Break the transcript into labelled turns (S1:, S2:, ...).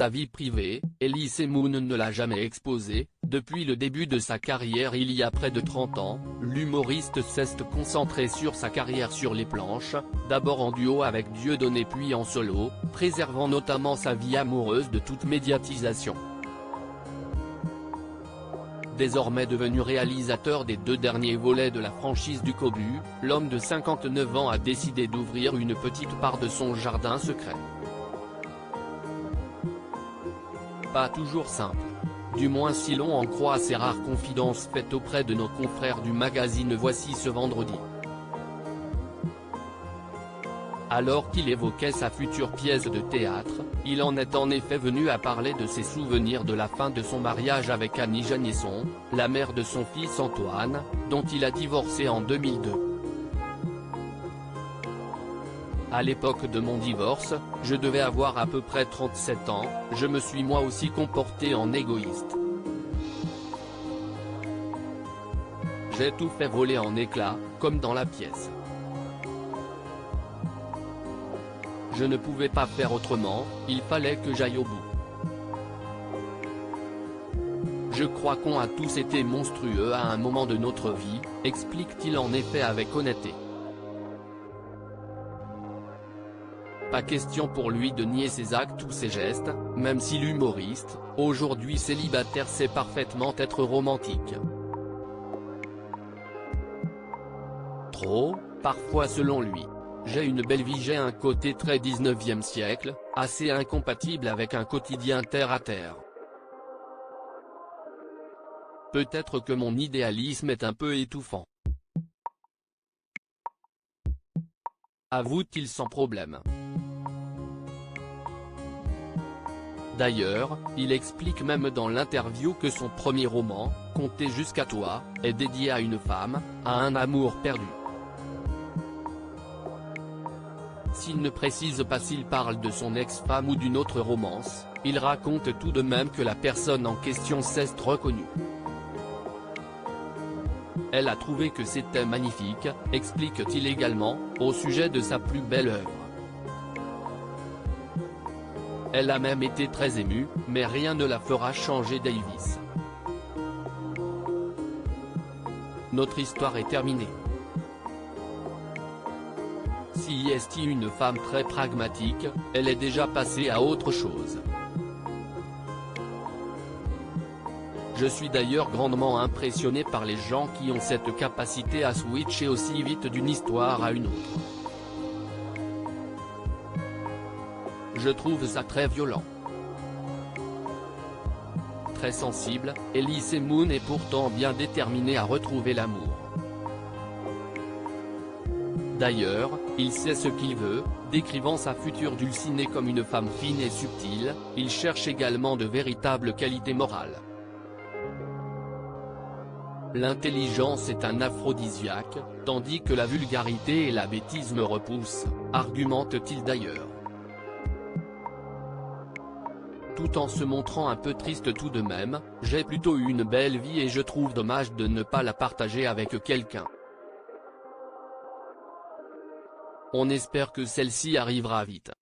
S1: Sa vie privée, Elise Moon ne l'a jamais exposée. Depuis le début de sa carrière il y a près de 30 ans, l'humoriste s'est concentré sur sa carrière sur les planches, d'abord en duo avec Dieudonné puis en solo, préservant notamment sa vie amoureuse de toute médiatisation. Désormais devenu réalisateur des 2 derniers volets de la franchise du Cobu, l'homme de 59 ans a décidé d'ouvrir une petite part de son jardin secret. Pas toujours simple. Du moins si l'on en croit ces rares confidences faites auprès de nos confrères du magazine Voici ce vendredi. Alors qu'il évoquait sa future pièce de théâtre, il en est en effet venu à parler de ses souvenirs de la fin de son mariage avec Annie Janisson, la mère de son fils Antoine, dont il a divorcé en 2002. À l'époque de mon divorce, je devais avoir à peu près 37 ans, je me suis moi aussi comporté en égoïste. J'ai tout fait voler en éclats, comme dans la pièce. Je ne pouvais pas faire autrement, il fallait que j'aille au bout. Je crois qu'on a tous été monstrueux à un moment de notre vie, explique-t-il en effet avec honnêteté. Pas question pour lui de nier ses actes ou ses gestes, même si l'humoriste, aujourd'hui célibataire sait parfaitement être romantique. Trop, parfois selon lui. J'ai une belle vie, j'ai un côté très 19e siècle, assez incompatible avec un quotidien terre à terre. Peut-être que mon idéalisme est un peu étouffant. Avoue-t-il sans problème. D'ailleurs, il explique même dans l'interview que son premier roman, Compter jusqu'à toi, est dédié à une femme, à un amour perdu. S'il ne précise pas s'il parle de son ex-femme ou d'une autre romance, il raconte tout de même que la personne en question s'est reconnue. Elle a trouvé que c'était magnifique, explique-t-il également, au sujet de sa plus belle œuvre. Elle a même été très émue, mais rien ne la fera changer d'Elvis. Notre histoire est terminée. Si est une femme très pragmatique, elle est déjà passée à autre chose. Je suis d'ailleurs grandement impressionné par les gens qui ont cette capacité à switcher aussi vite d'une histoire à une autre. Je trouve ça très violent. Très sensible, Elise Moon est pourtant bien déterminée à retrouver l'amour. D'ailleurs, il sait ce qu'il veut, décrivant sa future dulcinée comme une femme fine et subtile, il cherche également de véritables qualités morales. L'intelligence est un aphrodisiaque, tandis que la vulgarité et la bêtise me repoussent, argumente-t-il d'ailleurs. Tout en se montrant un peu triste tout de même, j'ai plutôt eu une belle vie et je trouve dommage de ne pas la partager avec quelqu'un. On espère que celle-ci arrivera vite.